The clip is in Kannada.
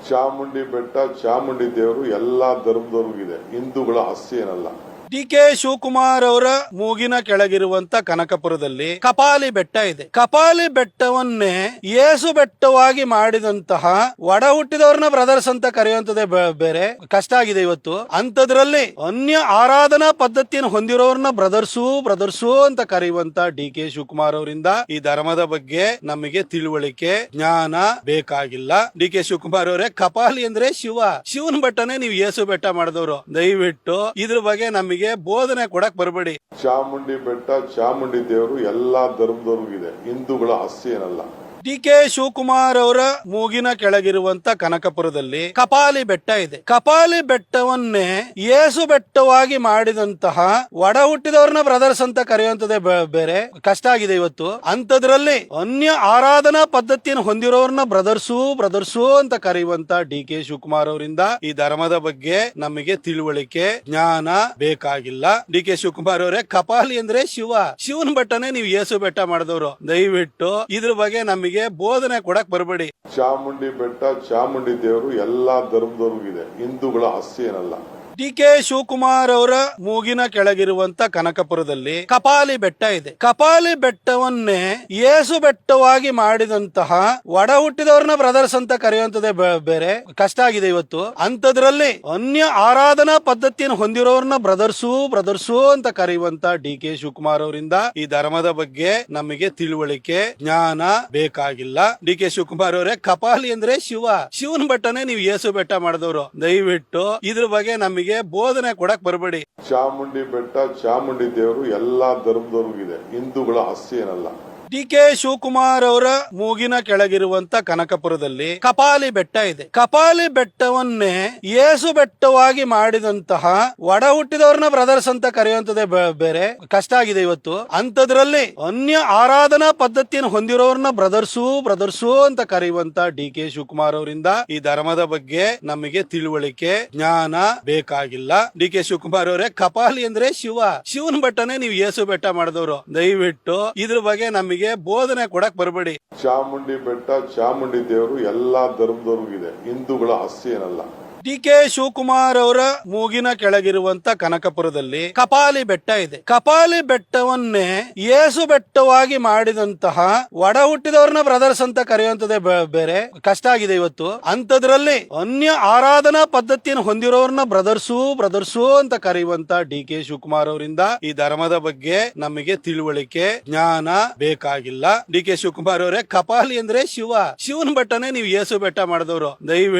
ಚಾಮುಂಡಿ ಬೆಟ್ಟ ಚಾಮುಂಡಿ ದೇವರು ಎಲ್ಲಾ ಧರ್ಮದವ್ರಿಗೂ ಇದೆ, ಹಿಂದೂಗಳ ಆಸ್ತಿ ಏನಲ್ಲ. ಡಿ.ಕೆ. ಶಿವಕುಮಾರ್ ಅವರ ಮೂಗಿನ ಕೆಳಗಿರುವಂತ ಕನಕಪುರದಲ್ಲಿ ಕಪಾಲಿ ಬೆಟ್ಟ ಇದೆ. ಕಪಾಲಿ ಬೆಟ್ಟವನ್ನೇ ಏಸು ಬೆಟ್ಟವಾಗಿ ಮಾಡಿದಂತಹ ಒಡ ಹುಟ್ಟಿದವ್ರನ್ನ ಬ್ರದರ್ಸ್ ಅಂತ ಕರೆಯುವಂತದೇ ಬೇರೆ ಕಷ್ಟ ಆಗಿದೆ ಇವತ್ತು. ಅಂತದ್ರಲ್ಲಿ ಅನ್ಯ ಆರಾಧನಾ ಪದ್ಧತಿಯನ್ನು ಹೊಂದಿರೋರ್ನ ಬ್ರದರ್ಸು ಅಂತ ಕರೆಯುವಂತ ಡಿ.ಕೆ. ಶಿವಕುಮಾರ್ ಅವರಿಂದ ಈ ಧರ್ಮದ ಬಗ್ಗೆ ನಮಗೆ ತಿಳುವಳಿಕೆ ಜ್ಞಾನ ಬೇಕಾಗಿಲ್ಲ. ಡಿ.ಕೆ. ಶಿವಕುಮಾರ್ ಅವರೇ, ಕಪಾಲಿ ಅಂದ್ರೆ ಶಿವನ ಬೆಟ್ಟನೇ ನೀವು ಏಸು ಬೆಟ್ಟ ಮಾಡಿದವರು. ದಯವಿಟ್ಟು ಇದ್ರ ಬಗ್ಗೆ ನಮಗೆ ಬೋಧನೆ ಕೊಡಕ್ ಬರಬೇಡಿ. ಚಾಮುಂಡಿ ಬೆಟ್ಟ ಚಾಮುಂಡಿ ದೇವರು ಎಲ್ಲಾ ಧರ್ಮದವ್ರಿಗೂ ಇದೆ, ಹಿಂದೂಗಳ ಆಸ್ತಿ ಏನಲ್ಲ. ಡಿ.ಕೆ. ಶಿವಕುಮಾರ್ ಅವರ ಮೂಗಿನ ಕೆಳಗಿರುವಂತ ಕನಕಪುರದಲ್ಲಿ ಕಪಾಲಿ ಬೆಟ್ಟ ಇದೆ. ಕಪಾಲಿ ಬೆಟ್ಟವನ್ನೇ ಏಸು ಬೆಟ್ಟವಾಗಿ ಮಾಡಿದಂತಹ ಒಡ ಹುಟ್ಟಿದವ್ರನ್ನ ಬ್ರದರ್ಸ್ ಅಂತ ಕರೆಯುವಂತದೇ ಬೇರೆ ಕಷ್ಟ ಆಗಿದೆ ಇವತ್ತು. ಅಂತದ್ರಲ್ಲಿ ಅನ್ಯ ಆರಾಧನಾ ಪದ್ಧತಿಯನ್ನು ಹೊಂದಿರೋರ್ನ ಬ್ರದರ್ಸು ಅಂತ ಕರೆಯುವಂತ ಡಿ.ಕೆ. ಶಿವಕುಮಾರ್ ಅವರಿಂದ ಈ ಧರ್ಮದ ಬಗ್ಗೆ ನಮಗೆ ತಿಳುವಳಿಕೆ ಜ್ಞಾನ ಬೇಕಾಗಿಲ್ಲ. ಡಿ.ಕೆ. ಶಿವಕುಮಾರ್ ಅವರೇ, ಕಪಾಲಿ ಅಂದ್ರೆ ಶಿವನ ಬೆಟ್ಟನೇ ನೀವು ಏಸು ಬೆಟ್ಟ ಮಾಡಿದವರು. ದಯವಿಟ್ಟು ಇದ್ರ ಬಗ್ಗೆ ನಮಗೆ ಬೋಧನೆ ಕೊಡಕ್ ಬರಬೇಡಿ. ಚಾಮುಂಡಿ ಬೆಟ್ಟ ಚಾಮುಂಡಿ ದೇವರು ಎಲ್ಲಾ ಧರ್ಮದವ್ರಿಗೂ ಇದೆ, ಹಿಂದೂಗಳ ಆಸ್ತಿ ಏನಲ್ಲ. ಡಿ.ಕೆ. ಶಿವಕುಮಾರ್ ಅವರ ಮೂಗಿನ ಕೆಳಗಿರುವಂತ ಕನಕಪುರದಲ್ಲಿ ಕಪಾಲಿ ಬೆಟ್ಟ ಇದೆ. ಕಪಾಲಿ ಬೆಟ್ಟವನ್ನೇ ಏಸು ಬೆಟ್ಟವಾಗಿ ಮಾಡಿದಂತಹ ಒಡ ಹುಟ್ಟಿದವ್ರನ್ನ ಬ್ರದರ್ಸ್ ಅಂತ ಕರೆಯುವಂತದೇ ಬೇರೆ ಕಷ್ಟ ಆಗಿದೆ ಇವತ್ತು. ಅಂತದ್ರಲ್ಲಿ ಅನ್ಯ ಆರಾಧನಾ ಪದ್ಧತಿಯನ್ನು ಹೊಂದಿರೋರ್ನ ಬ್ರದರ್ಸು ಅಂತ ಕರೆಯುವಂತ ಡಿ.ಕೆ. ಶಿವಕುಮಾರ್ ಅವರಿಂದ ಈ ಧರ್ಮದ ಬಗ್ಗೆ ನಮಗೆ ತಿಳುವಳಿಕೆ ಜ್ಞಾನ ಬೇಕಾಗಿಲ್ಲ. ಡಿ.ಕೆ. ಶಿವಕುಮಾರ್ ಅವರೇ, ಕಪಾಲಿ ಅಂದ್ರೆ ಶಿವನ ಬೆಟ್ಟನೇ ನೀವು ಏಸು ಬೆಟ್ಟ ಮಾಡಿದವರು. ದಯವಿಟ್ಟು ಇದ್ರ ಬಗ್ಗೆ ನಮಗೆ ಬೋಧನೆ ಕೊಡಕ್ ಬರಬೇಡಿ. ಚಾಮುಂಡಿ ಬೆಟ್ಟ ಚಾಮುಂಡಿ ದೇವರು ಎಲ್ಲಾ ಧರ್ಮದವ್ರಿಗೂ ಇದೆ, ಹಿಂದೂಗಳ ಆಸ್ತಿ ಏನಲ್ಲ. ಡಿ.ಕೆ. ಶಿವಕುಮಾರ್ ಅವರ ಮೂಗಿನ ಕೆಳಗಿರುವಂತ ಕನಕಪುರದಲ್ಲಿ ಕಪಾಲಿ ಬೆಟ್ಟ ಇದೆ. ಕಪಾಲಿ ಬೆಟ್ಟವನ್ನೇ ಏಸು ಬೆಟ್ಟವಾಗಿ ಮಾಡಿದಂತಹ ಒಡ ಹುಟ್ಟಿದವ್ರನ್ನ ಬ್ರದರ್ಸ್ ಅಂತ ಕರೆಯುವಂತದೇ ಬೇರೆ ಕಷ್ಟ ಆಗಿದೆ ಇವತ್ತು. ಅಂತದ್ರಲ್ಲಿ ಅನ್ಯ ಆರಾಧನಾ ಪದ್ಧತಿಯನ್ನು ಹೊಂದಿರೋರ್ನ ಬ್ರದರ್ಸು ಅಂತ ಕರೆಯುವಂತ ಡಿ.ಕೆ. ಶಿವಕುಮಾರ್ ಅವರಿಂದ ಈ ಧರ್ಮದ ಬಗ್ಗೆ ನಮಗೆ ತಿಳುವಳಿಕೆ ಜ್ಞಾನ ಬೇಕಾಗಿಲ್ಲ. ಡಿ.ಕೆ. ಶಿವಕುಮಾರ್ ಅವರೇ, ಕಪಾಲಿ ಅಂದ್ರೆ ಶಿವನ ಬೆಟ್ಟನೇ ನೀವು ಏಸು ಬೆಟ್ಟ ಮಾಡಿದವರು. ದಯವಿಟ್ಟು ಇದ್ರ ಬಗ್ಗೆ ನಮಗೆ ಬೋಧನೆ ಕೊಡಕ್ ಬರಬೇಡಿ. ಚಾಮುಂಡಿ ಬೆಟ್ಟ ಚಾಮುಂಡಿ ದೇವರು ಎಲ್ಲಾ ಧರ್ಮದವ್ರಿಗೂ ಇದೆ, ಹಿಂದೂಗಳ ಆಸ್ತಿ ಏನಲ್ಲ. ಡಿ.ಕೆ. ಶಿವಕುಮಾರ್ ಅವರ ಮೂಗಿನ ಕೆಳಗಿರುವಂತ ಕನಕಪುರದಲ್ಲಿ ಕಪಾಲಿ ಬೆಟ್ಟ ಇದೆ. ಕಪಾಲಿ ಬೆಟ್ಟವನ್ನೇ ಏಸು ಬೆಟ್ಟವಾಗಿ ಮಾಡಿದಂತಹ ಒಡ ಹುಟ್ಟಿದವ್ರನ್ನ ಬ್ರದರ್ಸ್ ಅಂತ ಕರೆಯುವಂತದೇ ಬೇರೆ ಕಷ್ಟ ಆಗಿದೆ ಇವತ್ತು. ಅಂತದ್ರಲ್ಲಿ ಅನ್ಯ ಆರಾಧನಾ ಪದ್ಧತಿಯನ್ನು ಹೊಂದಿರೋರ್ನ ಬ್ರದರ್ಸು ಅಂತ ಕರೆಯುವಂತ ಡಿ.ಕೆ. ಶಿವಕುಮಾರ್ ಅವರಿಂದ ಈ ಧರ್ಮದ ಬಗ್ಗೆ ನಮಗೆ ತಿಳುವಳಿಕೆ ಜ್ಞಾನ ಬೇಕಾಗಿಲ್ಲ. ಡಿ.ಕೆ. ಶಿವಕುಮಾರ್ ಅವರೇ, ಕಪಾಲಿ ಅಂದ್ರೆ ಶಿವನ ಬೆಟ್ಟನೇ ನೀವು ಏಸು ಬೆಟ್ಟ ಮಾಡಿದವರು. ದಯವಿಟ್ಟು